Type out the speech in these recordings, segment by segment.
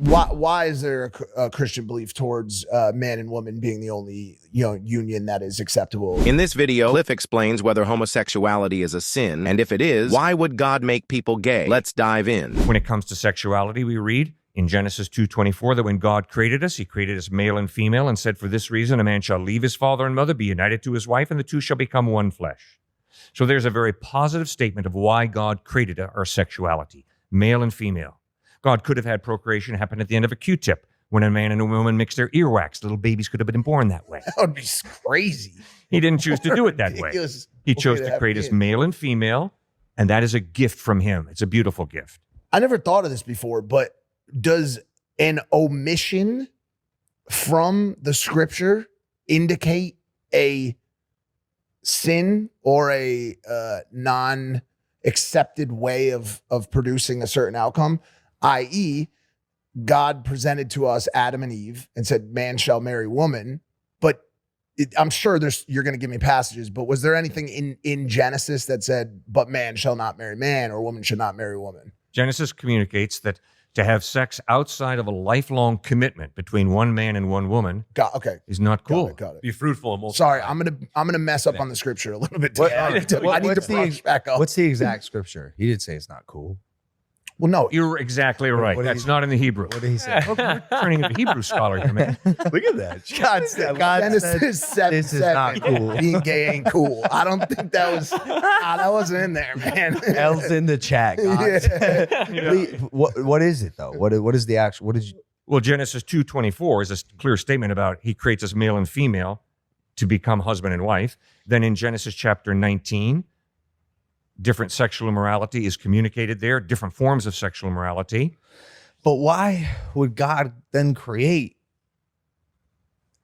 Why is there a Christian belief towards man and woman being the only union that is acceptable? In this video, Cliff explains whether homosexuality is a sin, and if it is, why would God make people gay? Let's dive in. When it comes to sexuality, we read in Genesis 2:24 that when God created us, he created us male and female and said, for this reason, a man shall leave his father and mother, be united to his wife, and the two shall become one flesh. So there's a very positive statement of why God created our sexuality, male and female. God could have had procreation happen at the end of a Q-tip. When a man and a woman mix their earwax, little babies could have been born that way. That would be crazy. He didn't choose to do it that way. He chose to create us male and female, and that is a gift from him. It's a beautiful gift. I never thought of this before, but does an omission from the scripture indicate a sin or a non-accepted way of producing a certain outcome? I.e., God presented to us Adam and Eve and said, man shall marry woman. But I'm sure you're going to give me passages, but was there anything in Genesis that said, but man shall not marry man or woman should not marry woman? Genesis communicates that to have sex outside of a lifelong commitment between one man and one woman is not cool. Got it. Be fruitful and multiply. Sorry, I'm gonna mess up on the scripture a little bit. I need to brush back up. What's the exact scripture? He did say it's not cool. Well, no. You're exactly right. That's not in the Hebrew. What did he say? We're turning into Hebrew scholar here, man. Look at that. Genesis 7, this is not cool. Being gay ain't cool. I don't think that was, that wasn't in there, man. L's in the chat, guys. Yeah. What is it, though? What is the actual, what is? Well, Genesis 2:24 is a clear statement about he creates us male and female to become husband and wife. Then in Genesis chapter 19, different sexual immorality is communicated there, different forms of sexual immorality. But why would God then create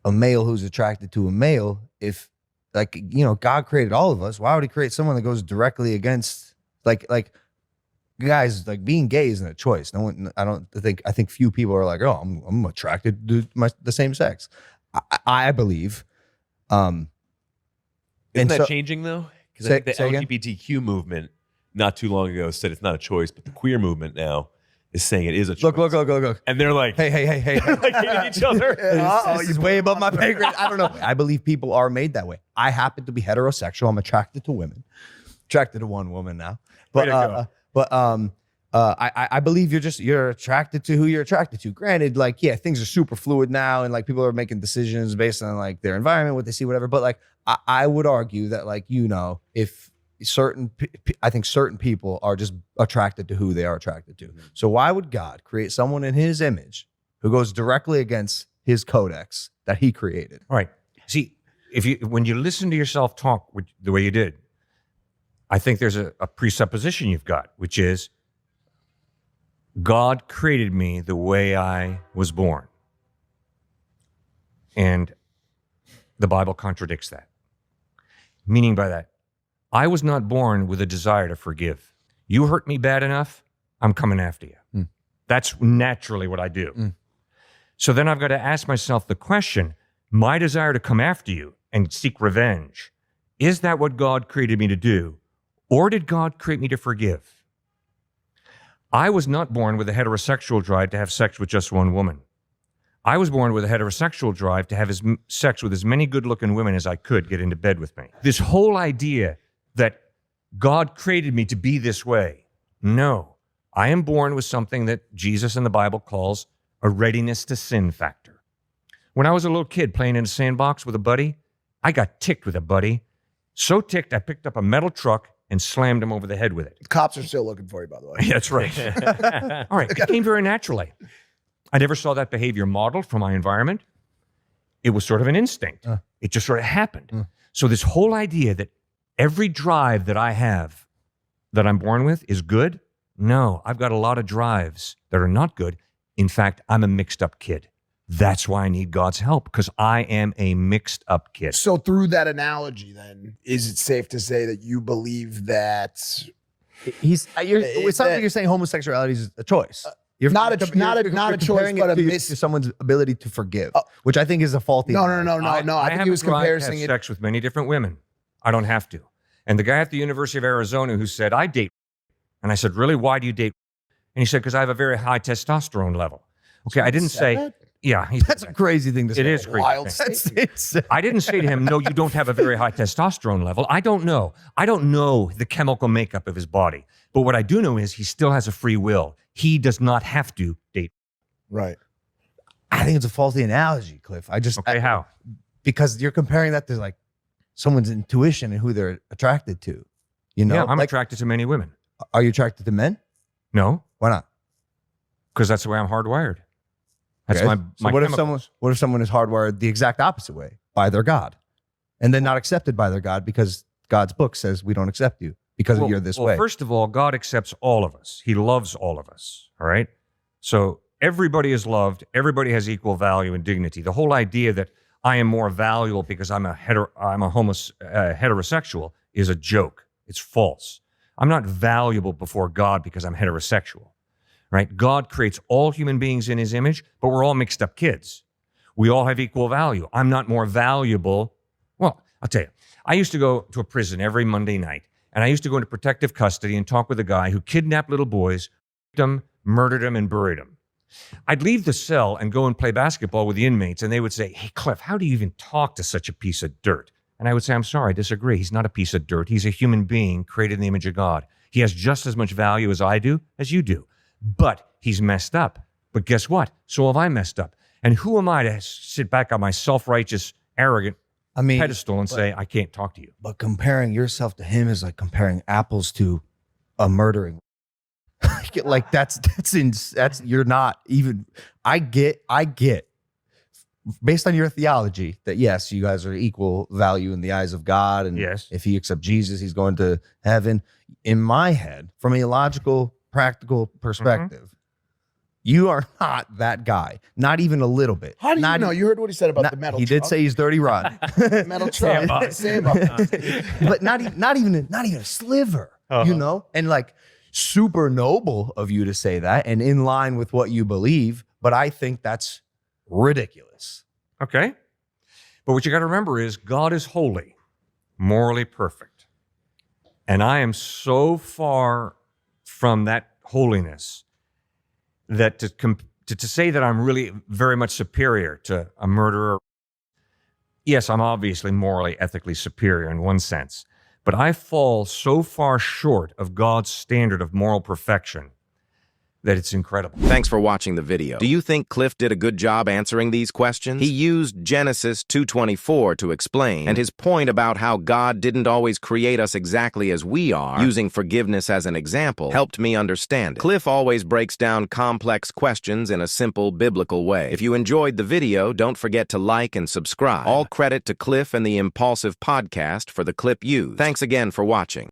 a male who's attracted to a male if, like, God created all of us? Why would he create someone that goes directly against, like guys, like being gay isn't a choice. No one, I think few people are like, oh, I'm attracted to the same sex. I believe. Isn't that changing though? Because I think the LGBTQ movement not too long ago said it's not a choice, but the queer movement now is saying it is a choice. Look. And they're like, hey. they're like hating each other. This is way above my pay grade. I don't know. I believe people are made that way. I happen to be heterosexual. I'm attracted to women. Attracted to one woman now. I believe you're attracted to who you're attracted to. Granted, like, yeah, things are super fluid now, and like people are making decisions based on like their environment, what they see, whatever. But like, I would argue that, like, if I think certain people are just attracted to who they are attracted to. So why would God create someone in his image who goes directly against his codex that he created? All right. See, when you listen to yourself talk the way you did, I think there's a presupposition you've got, which is God created me the way I was born. And the Bible contradicts that. Meaning by that, I was not born with a desire to forgive. You hurt me bad enough, I'm coming after you. That's naturally what I do. So then I've got to ask myself the question, my desire to come after you and seek revenge, is that what God created me to do? Or did God create me to forgive? I was not born with a heterosexual drive to have sex with just one woman. I was born with a heterosexual drive to have sex with as many good-looking women as I could get into bed with me. This whole idea that God created me to be this way, no. I am born with something that Jesus in the Bible calls a readiness to sin factor. When I was a little kid playing in a sandbox with a buddy, I got ticked with a buddy. So ticked, I picked up a metal truck and slammed him over the head with it. The cops are still looking for you, by the way. That's right. All right, it came very naturally. I never saw that behavior modeled from my environment. It was sort of an instinct. It just sort of happened. So this whole idea that every drive that I have that I'm born with is good, no, I've got a lot of drives that are not good. In fact, I'm a mixed up kid. That's why I need God's help, because I am a mixed up kid. So through that analogy, then, is it safe to say that you believe that it sounds like you're saying homosexuality is a choice. You're not a choice, but a to someone's ability to forgive, which I think is a faulty. No. I think he was comparing it. Sex with many different women. I don't have to. And the guy at the University of Arizona who said, I date. And I said, really, why do you date? And he said, because I have a very high testosterone level. Okay, I didn't say, that? yeah. That's a crazy thing to say. It is crazy. Wild That's statement. insane. I didn't say to him, no, you don't have a very high testosterone level. I don't know. I don't know the chemical makeup of his body. But what I do know is he still has a free will. He does not have to date. Right. I think it's a faulty analogy, Cliff. Okay, how? Because you're comparing that to like someone's intuition and who they're attracted to. You know, Yeah, I'm like, attracted to many women. are you attracted to men? No, Why not? because that's the way I'm hardwired. That's Okay. my So what if chemicals. someone is hardwired the exact opposite way by their God, and then not accepted by their God because God's book says we don't accept you because you're this way? First of all, God accepts all of us. He loves all of us. All right. So everybody is loved. Everybody has equal value and dignity. The whole idea that I am more valuable because I'm a heterosexual is a joke. It's false. I'm not valuable before God because I'm heterosexual. Right? God creates all human beings in his image, but we're all mixed up kids. We all have equal value. I'm not more valuable. Well, I'll tell you, I used to go to a prison every Monday night, and I used to go into protective custody and talk with a guy who kidnapped little boys, raped them, murdered them, and buried them. I'd leave the cell and go and play basketball with the inmates, and they would say, hey, Cliff, how do you even talk to such a piece of dirt? And I would say, I'm sorry, I disagree. He's not a piece of dirt. He's a human being created in the image of God. He has just as much value as I do, as you do. But he's messed up. But guess what? So have I messed up. And who am I to sit back on my self-righteous, arrogant pedestal and say, I can't talk to you? But comparing yourself to him is like comparing apples to a murdering. Like that's you're not even. I get based on your theology that yes, you guys are equal value in the eyes of God, and Yes. if he accepts Jesus, he's going to heaven. In my head, from a logical, practical perspective, you are not that guy, not even a little bit. How do you Not know? e- You heard what he said about not- the metal He truck. did say he's dirty rotten, metal truck. Sandbox. but not even a sliver, you know, and like super noble of you to say that and in line with what you believe. But I think that's ridiculous. Okay. But what you got to remember is God is holy, morally perfect. And I am so far from that holiness that to say that I'm really very much superior to a murderer, yes, I'm obviously morally, ethically superior in one sense, but I fall so far short of God's standard of moral perfection that it's incredible. Thanks for watching the video. Do you think Cliff did a good job answering these questions? He used Genesis 2:24 to explain, and his point about how God didn't always create us exactly as we are, using forgiveness as an example, helped me understand it. Cliff always breaks down complex questions in a simple biblical way. If you enjoyed the video, don't forget to like and subscribe. All credit to Cliff and the Impulsive Podcast for the clip used. Thanks again for watching.